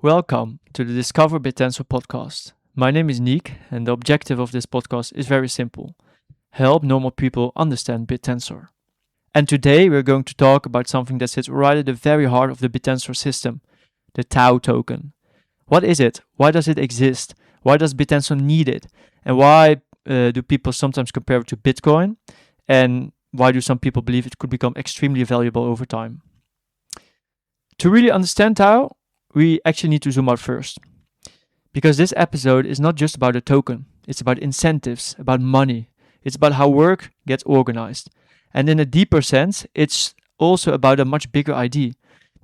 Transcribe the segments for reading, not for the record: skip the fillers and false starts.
Welcome to the Discover Bittensor podcast. My name is Nick, and the objective of this podcast is very simple: help normal people understand Bittensor. And today we're going to talk about something that sits right at the very heart of the Bittensor system: the TAO token. What is it? Why does it exist? Why does Bittensor need it? And why do people sometimes compare it to Bitcoin? And why do some people believe it could become extremely valuable over time? To really understand TAO, we actually need to zoom out first. Because this episode is not just about a token, it's about incentives, about money, it's about how work gets organized. And in a deeper sense, it's also about a much bigger idea.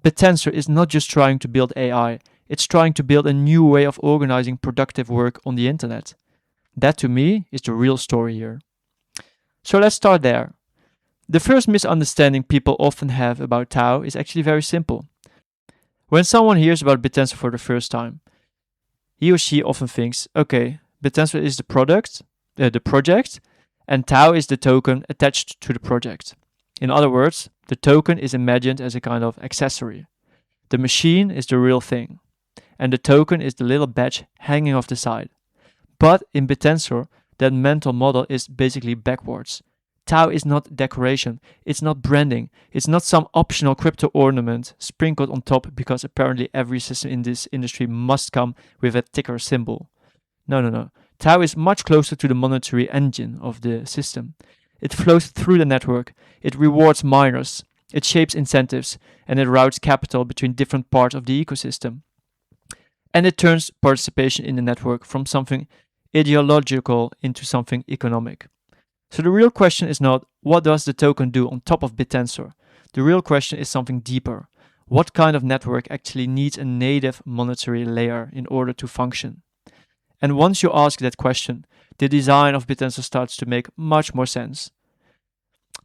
Bittensor is not just trying to build AI, it's trying to build a new way of organizing productive work on the internet. That to me is the real story here. So let's start there. The first misunderstanding people often have about TAO is actually very simple. When someone hears about Bittensor for the first time, he or she often thinks, okay, Bittensor is the project, and TAO is the token attached to the project. In other words, the token is imagined as a kind of accessory. The machine is the real thing, and the token is the little badge hanging off the side. But in Bittensor, that mental model is basically backwards. TAO is not decoration, it's not branding, it's not some optional crypto ornament sprinkled on top because apparently every system in this industry must come with a ticker symbol. No. TAO is much closer to the monetary engine of the system. It flows through the network, it rewards miners, it shapes incentives, and it routes capital between different parts of the ecosystem. And it turns participation in the network from something ideological into something economic. So the real question is not what does the token do on top of Bittensor. The real question is something deeper. What kind of network actually needs a native monetary layer in order to function? And once you ask that question, the design of Bittensor starts to make much more sense.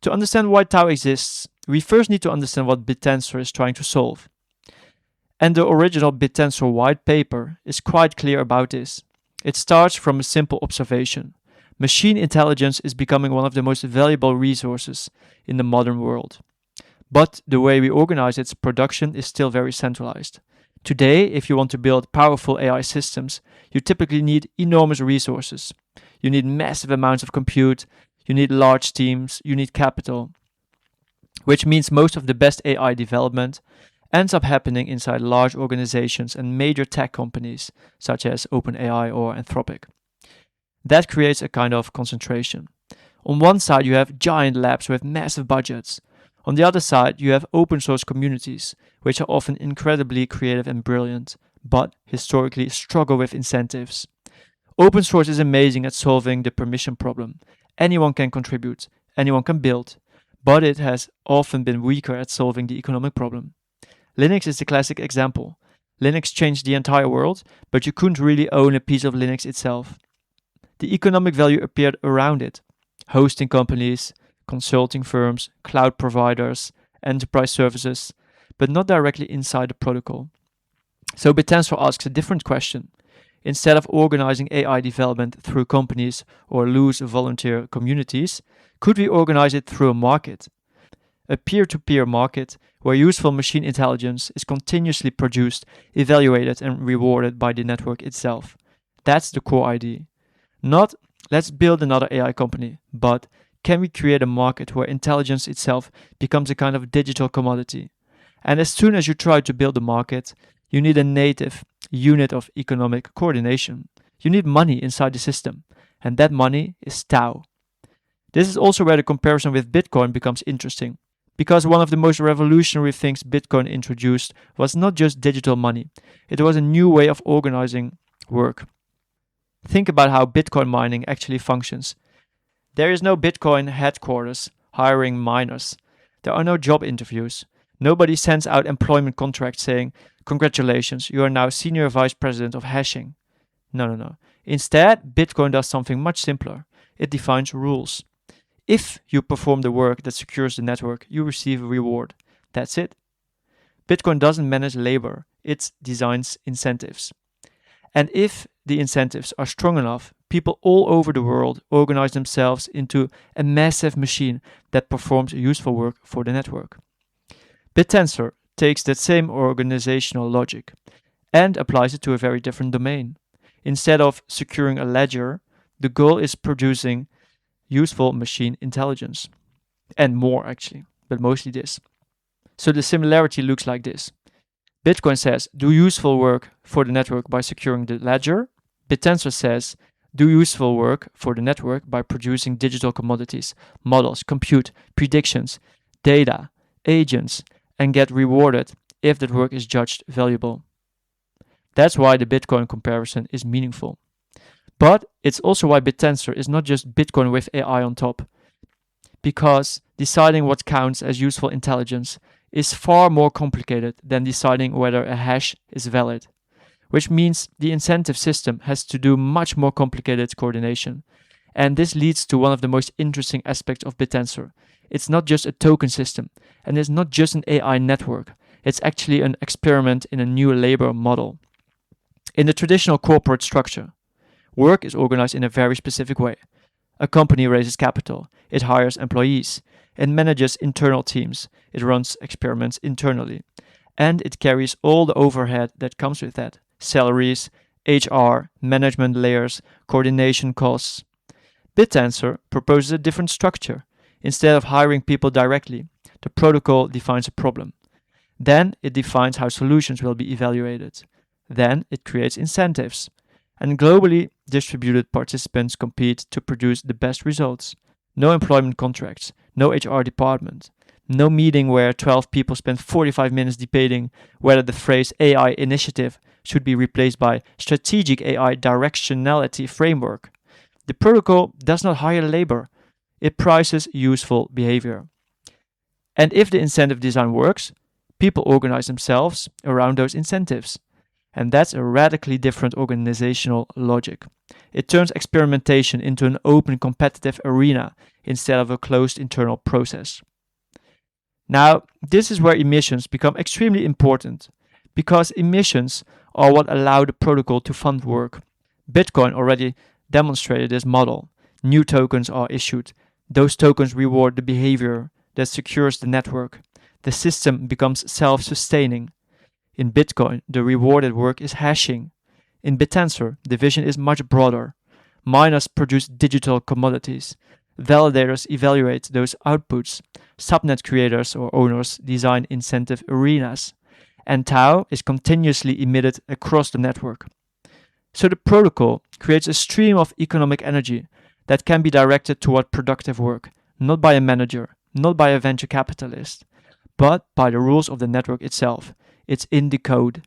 To understand why TAO exists, we first need to understand what Bittensor is trying to solve. And the original Bittensor white paper is quite clear about this. It starts from a simple observation. Machine intelligence is becoming one of the most valuable resources in the modern world. But the way we organize its production is still very centralized. Today, if you want to build powerful AI systems, you typically need enormous resources. You need massive amounts of compute, you need large teams, you need capital. Which means most of the best AI development ends up happening inside large organizations and major tech companies, such as OpenAI or Anthropic. That creates a kind of concentration. On one side, you have giant labs with massive budgets. On the other side, you have open source communities, which are often incredibly creative and brilliant, but historically struggle with incentives. Open source is amazing at solving the permission problem. Anyone can contribute, anyone can build, but it has often been weaker at solving the economic problem. Linux is the classic example. Linux changed the entire world, but you couldn't really own a piece of Linux itself. The economic value appeared around it. Hosting companies, consulting firms, cloud providers, enterprise services, but not directly inside the protocol. So Bittensor asks a different question. Instead of organizing AI development through companies or loose volunteer communities, could we organize it through a market? A peer-to-peer market where useful machine intelligence is continuously produced, evaluated and rewarded by the network itself. That's the core idea. Not, let's build another AI company, but can we create a market where intelligence itself becomes a kind of digital commodity? And as soon as you try to build a market, you need a native unit of economic coordination. You need money inside the system, and that money is TAO. This is also where the comparison with Bitcoin becomes interesting, because one of the most revolutionary things Bitcoin introduced was not just digital money, it was a new way of organizing work. Think about how Bitcoin mining actually functions. There is no Bitcoin headquarters hiring miners. There are no job interviews. Nobody sends out employment contracts saying, congratulations, you are now senior vice president of hashing. No. Instead, Bitcoin does something much simpler. It defines rules. If you perform the work that secures the network, you receive a reward. That's it. Bitcoin doesn't manage labor. It designs incentives. And if the incentives are strong enough, people all over the world organize themselves into a massive machine that performs useful work for the network. Bittensor takes that same organizational logic and applies it to a very different domain. Instead of securing a ledger, the goal is producing useful machine intelligence. And more actually, but mostly this. So the similarity looks like this. Bitcoin says, do useful work for the network by securing the ledger. Bittensor says, do useful work for the network by producing digital commodities, models, compute, predictions, data, agents, and get rewarded if that work is judged valuable. That's why the Bitcoin comparison is meaningful. But it's also why Bittensor is not just Bitcoin with AI on top. Because deciding what counts as useful intelligence is far more complicated than deciding whether a hash is valid, which means the incentive system has to do much more complicated coordination. And this leads to one of the most interesting aspects of Bittensor. It's not just a token system, and it's not just an AI network. It's actually an experiment in a new labor model. In the traditional corporate structure, work is organized in a very specific way. A company raises capital, it hires employees, it manages internal teams, it runs experiments internally, and it carries all the overhead that comes with that: salaries, HR, management layers, coordination costs. Bittensor proposes a different structure. Instead of hiring people directly, the protocol defines a problem. Then it defines how solutions will be evaluated. Then it creates incentives. And globally distributed participants compete to produce the best results. No employment contracts, no HR department, no meeting where 12 people spend 45 minutes debating whether the phrase AI initiative should be replaced by strategic AI directionality framework. The protocol does not hire labor, it prices useful behavior. And if the incentive design works, people organize themselves around those incentives. And that's a radically different organizational logic. It turns experimentation into an open competitive arena instead of a closed internal process. Now, this is where emissions become extremely important, because emissions are what allow the protocol to fund work. Bitcoin already demonstrated this model. New tokens are issued. Those tokens reward the behavior that secures the network. The system becomes self-sustaining. In Bitcoin, the rewarded work is hashing. In Bittensor, the vision is much broader. Miners produce digital commodities. Validators evaluate those outputs. Subnet creators or owners design incentive arenas. And TAO is continuously emitted across the network. So the protocol creates a stream of economic energy that can be directed toward productive work, not by a manager, not by a venture capitalist, but by the rules of the network itself. It's in the code.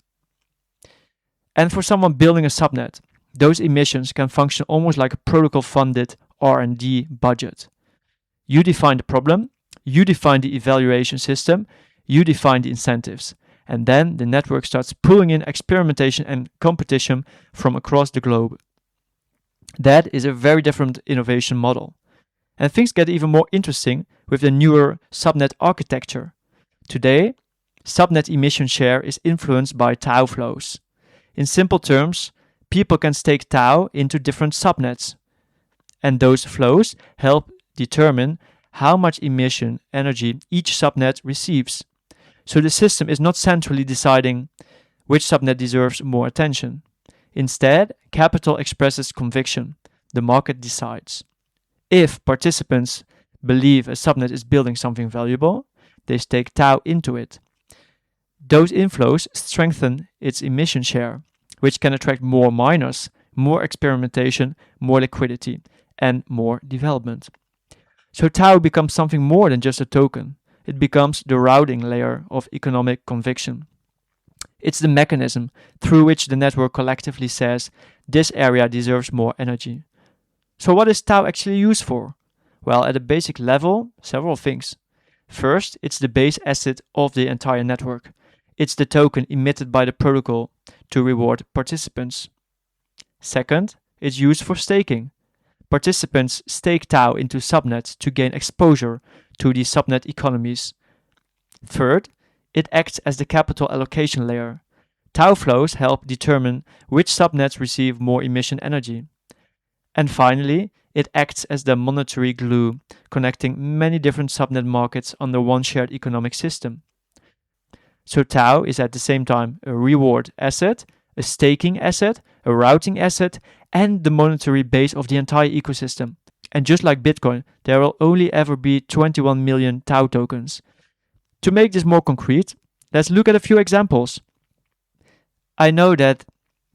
And for someone building a subnet, those emissions can function almost like a protocol-funded R&D budget. You define the problem, you define the evaluation system, you define the incentives, and then the network starts pulling in experimentation and competition from across the globe. That is a very different innovation model. And things get even more interesting with the newer subnet architecture. Today, subnet emission share is influenced by TAO flows. In simple terms, people can stake TAO into different subnets, and those flows help determine how much emission energy each subnet receives. So the system is not centrally deciding which subnet deserves more attention. Instead, capital expresses conviction. The market decides. If participants believe a subnet is building something valuable, they stake TAO into it. Those inflows strengthen its emission share, which can attract more miners, more experimentation, more liquidity, and more development. So TAO becomes something more than just a token. It becomes the routing layer of economic conviction. It's the mechanism through which the network collectively says this area deserves more energy. So what is TAO actually used for? Well, at a basic level, several things. First, it's the base asset of the entire network. It's the token emitted by the protocol to reward participants. Second, it's used for staking. Participants stake TAO into subnets to gain exposure to the subnet economies. Third, it acts as the capital allocation layer. TAO flows help determine which subnets receive more emission energy. And finally, it acts as the monetary glue, connecting many different subnet markets under one shared economic system. So TAO is at the same time a reward asset a staking asset, a routing asset, and the monetary base of the entire ecosystem. And just like Bitcoin, there will only ever be 21 million TAO tokens. To make this more concrete, let's look at a few examples. I know that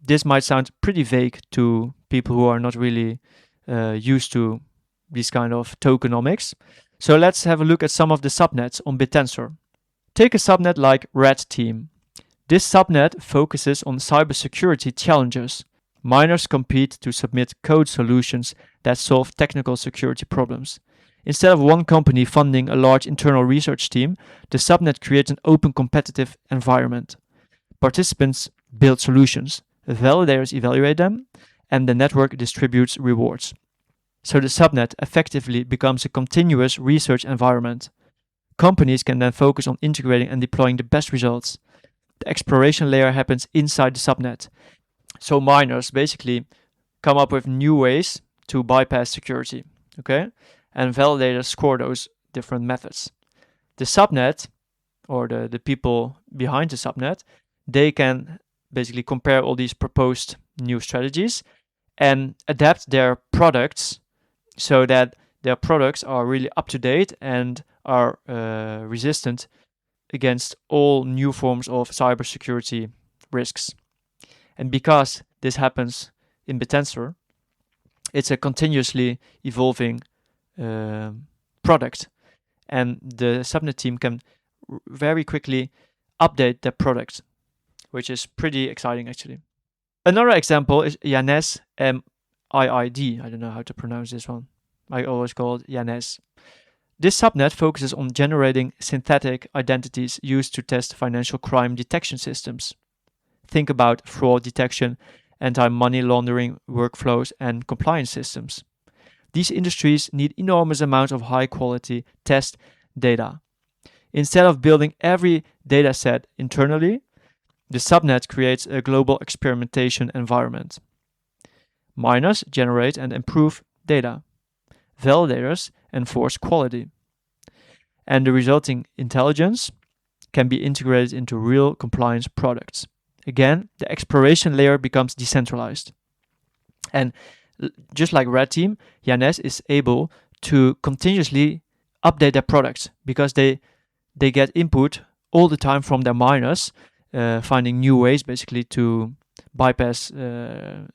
this might sound pretty vague to people who are not really used to these kind of tokenomics. So let's have a look at some of the subnets on Bittensor. Take a subnet like Red Team. This subnet focuses on cybersecurity challenges. Miners compete to submit code solutions that solve technical security problems. Instead of one company funding a large internal research team, the subnet creates an open competitive environment. Participants build solutions, validators evaluate them, and the network distributes rewards. So the subnet effectively becomes a continuous research environment. Companies can then focus on integrating and deploying the best results. The exploration layer happens inside the subnet. So miners basically come up with new ways to bypass security, okay? And validators score those different methods. The subnet, or the people behind the subnet, they can basically compare all these proposed new strategies and adapt their products so that their products are really up to date and are resistant against all new forms of cybersecurity risks. And because this happens in Bittensor, it's a continuously evolving product, and the subnet team can very quickly update their product, which is pretty exciting actually. Another example is Yanes MIID. I don't know how to pronounce this one. I always call it Yanes. This subnet focuses on generating synthetic identities used to test financial crime detection systems. Think about fraud detection, anti-money laundering workflows, and compliance systems. These industries need enormous amounts of high-quality test data. Instead of building every dataset internally, the subnet creates a global experimentation environment. Miners generate and improve data. Validators enforce quality. And the resulting intelligence can be integrated into real compliance products. Again, the exploration layer becomes decentralized. And just like Red Team, Yanes is able to continuously update their products because they get input all the time from their miners, finding new ways basically to bypass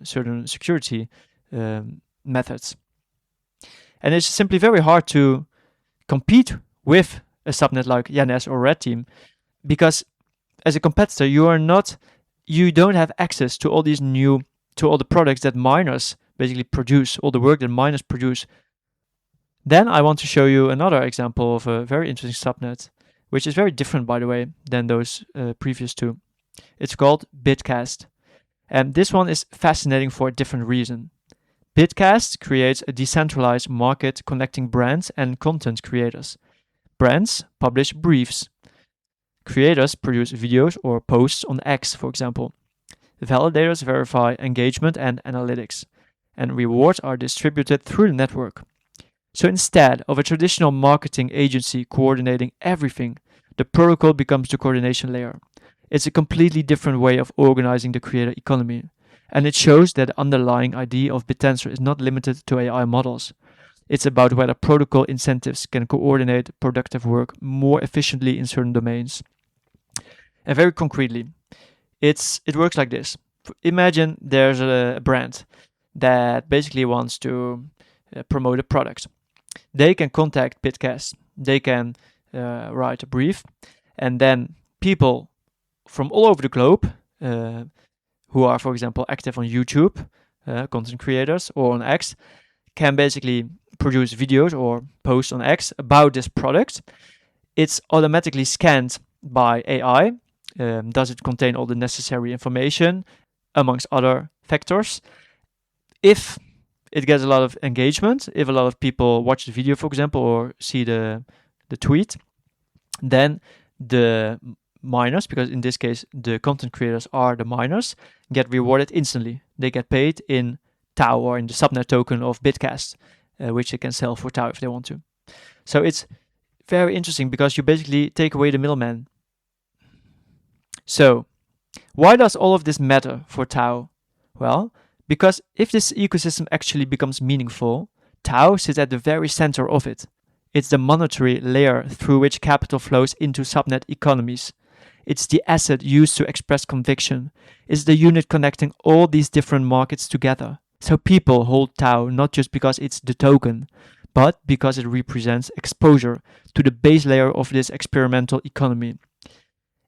certain security methods. And it's simply very hard to compete with a subnet like Yanes or Red Team because as a competitor you don't have access to all the products that miners basically produce, all the work that miners produce. Then I want to show you another example of a very interesting subnet, which is very different, by the way, than those previous two. It's called Bitcast. And this one is fascinating for a different reason. Bitcast creates a decentralized market connecting brands and content creators. Brands publish briefs. Creators produce videos or posts on X, for example. Validators verify engagement and analytics. And rewards are distributed through the network. So instead of a traditional marketing agency coordinating everything, the protocol becomes the coordination layer. It's a completely different way of organizing the creator economy. And it shows that the underlying idea of Bittensor is not limited to AI models. It's about whether protocol incentives can coordinate productive work more efficiently in certain domains. And very concretely, it works like this. Imagine there's a brand that basically wants to promote a product. They can contact Bitcast. They can write a brief, and then people from all over the globe who are, for example, active on YouTube, content creators, or on X, can basically produce videos or posts on X about this product. It's automatically scanned by AI. Does it contain all the necessary information, amongst other factors? If it gets a lot of engagement, if a lot of people watch the video, for example, or see the tweet, then the miners, because in this case the content creators are the miners, get rewarded instantly. They get paid in TAO or in the subnet token of Bitcast, which they can sell for TAO if they want to. So it's very interesting because you basically take away the middleman. So Why does all of this matter for TAO? Well, because if this ecosystem actually becomes meaningful, TAO sits at the very center of it. It's the monetary layer through which capital flows into subnet economies. It's the asset used to express conviction. It's the unit connecting all these different markets together. So people hold TAO not just because it's the token, but because it represents exposure to the base layer of this experimental economy.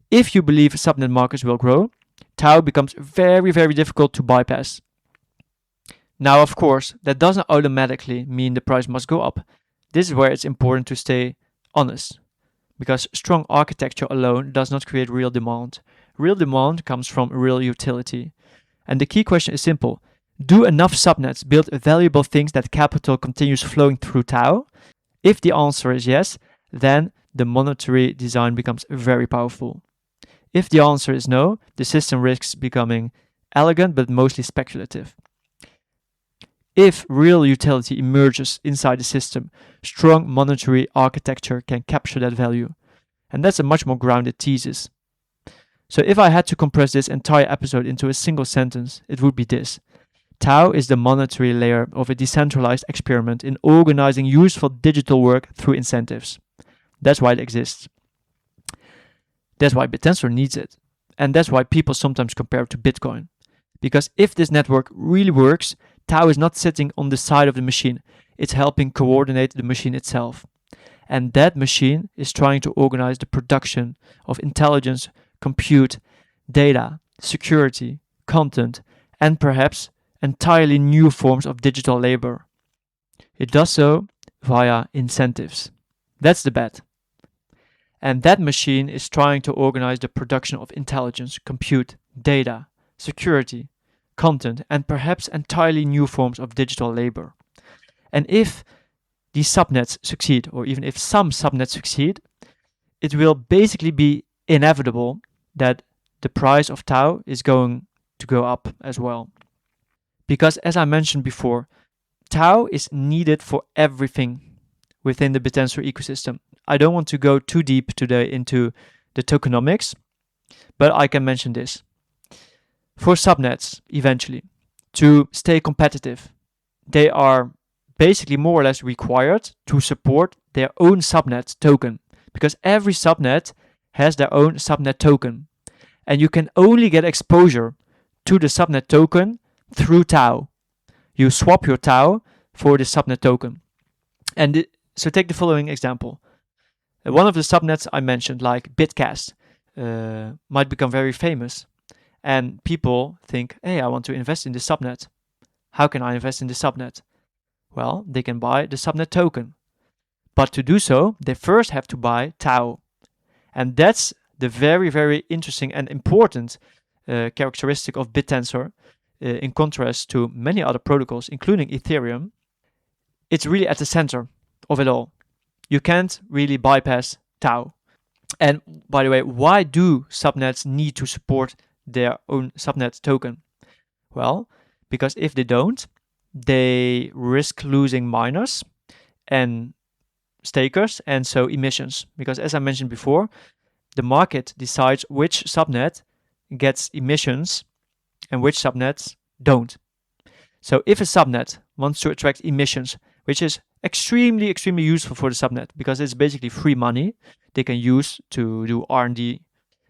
If you believe subnet markets will grow, TAO becomes very, very difficult to bypass. Now, of course, that doesn't automatically mean the price must go up. This is where it's important to stay honest, because strong architecture alone does not create real demand. Real demand comes from real utility. And the key question is simple. Do enough subnets build valuable things that capital continues flowing through TAO? If the answer is yes, then the monetary design becomes very powerful. If the answer is no, the system risks becoming elegant but mostly speculative. If real utility emerges inside the system, strong monetary architecture can capture that value. And that's a much more grounded thesis. So if I had to compress this entire episode into a single sentence, it would be this. TAO is the monetary layer of a decentralized experiment in organizing useful digital work through incentives. That's why it exists. That's why Bittensor needs it. And that's why people sometimes compare it to Bitcoin. Because if this network really works, TAO is not sitting on the side of the machine. It's helping coordinate the machine itself. And that machine is trying to organize the production of intelligence, compute, data, security, content, and perhaps entirely new forms of digital labor. It does so via incentives. That's the bet. And that machine is trying to organize the production of intelligence, compute, data, security, content, and perhaps entirely new forms of digital labor. And if these subnets succeed, or even if some subnets succeed, it will basically be inevitable that the price of TAO is going to go up as well. Because as I mentioned before, TAO is needed for everything within the Bittensor ecosystem. I don't want to go too deep today into the tokenomics, but I can mention this. For subnets, eventually, to stay competitive, they are basically more or less required to support their own subnet token, because every subnet has their own subnet token, and you can only get exposure to the subnet token through TAO. You swap your TAO for the subnet token. And so take the following example. One of the subnets I mentioned, like Bitcast, might become very famous. And people think, hey, I want to invest in this subnet. How can I invest in the subnet? Well, they can buy the subnet token. But to do so, they first have to buy TAO. And that's the very, very interesting and important characteristic of Bittensor, in contrast to many other protocols, including Ethereum. It's really at the center of it all. You can't really bypass TAO. And by the way, why do subnets need to support their own subnet token? Well, because if they don't, they risk losing miners and stakers and so emissions. Because as I mentioned before, the market decides which subnet gets emissions and which subnets don't. So if a subnet wants to attract emissions, which is extremely useful for the subnet because it's basically free money they can use to do R&D,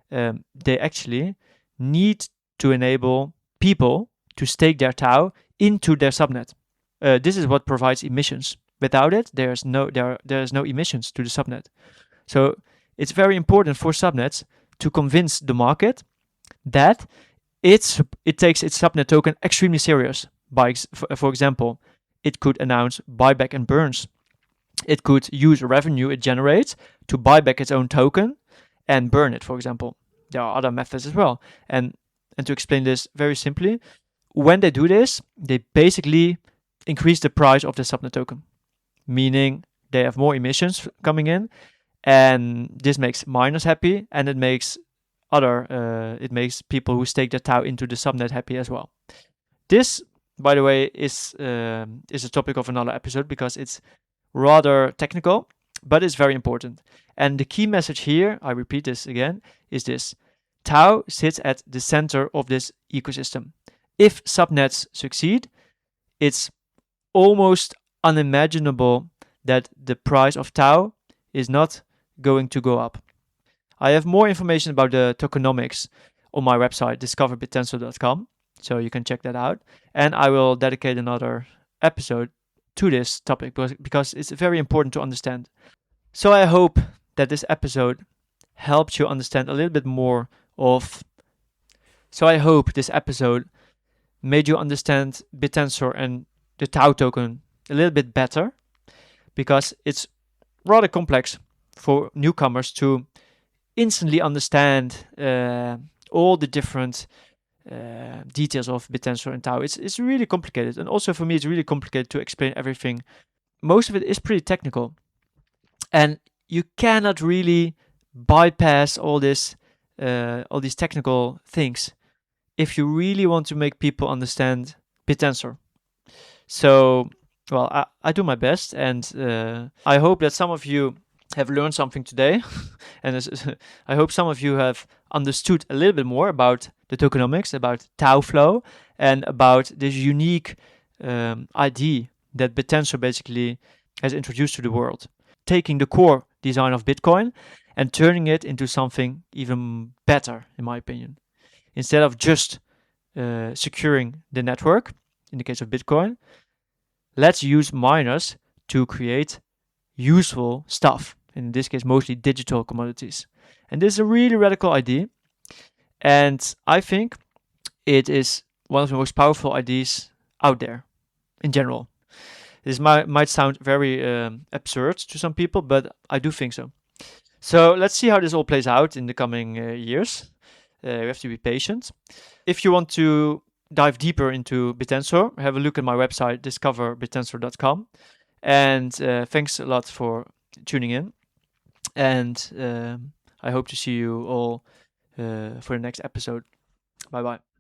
they actually need to enable people to stake their TAO into their subnet. This is what provides emissions. Without it, there's no emissions to the subnet. So it's very important for subnets to convince the market that it takes its subnet token extremely serious. For example, it could announce buyback and burns. It could use revenue it generates to buy back its own token and burn it, for example. There are other methods as well. And to explain this very simply, when they do this, they basically increase the price of the subnet token, meaning they have more emissions coming in, and this makes miners happy, and it makes people who stake their TAO into the subnet happy as well. This, by the way, is a topic of another episode because it's rather technical, but it's very important. And the key message here, I repeat this again, is this. TAO sits at the center of this ecosystem. If subnets succeed, it's almost unimaginable that the price of TAO is not going to go up. I have more information about the tokenomics on my website, discoverbittensor.com, so you can check that out. And I will dedicate another episode to this topic because it's very important to understand. So I hope that this episode helps you understand a little bit more of. So I hope this episode made you understand Bittensor and the TAO token a little bit better, because it's rather complex for newcomers to instantly understand all the different details of Bittensor and TAO. It's really complicated, and also for me it's really complicated to explain everything. Most of it is pretty technical, and you cannot really bypass all these technical things if you really want to make people understand Bittensor. So, well, I do my best, and I hope that some of you have learned something today, and I hope some of you have understood a little bit more about the tokenomics, about TAO flow, and about this unique idea that Bittensor basically has introduced to the world, taking the core design of Bitcoin and turning it into something even better, in my opinion. Instead of just securing the network, in the case of Bitcoin, let's use miners to create useful stuff, in this case mostly digital commodities. And this is a really radical idea, and I think it is one of the most powerful ideas out there in general. This might sound very absurd to some people, but I do think so. So let's see how this all plays out in the coming years. We have to be patient. If you want to dive deeper into Bittensor, have a look at my website, discoverbittensor.com. And thanks a lot for tuning in. And I hope to see you all for the next episode. Bye bye.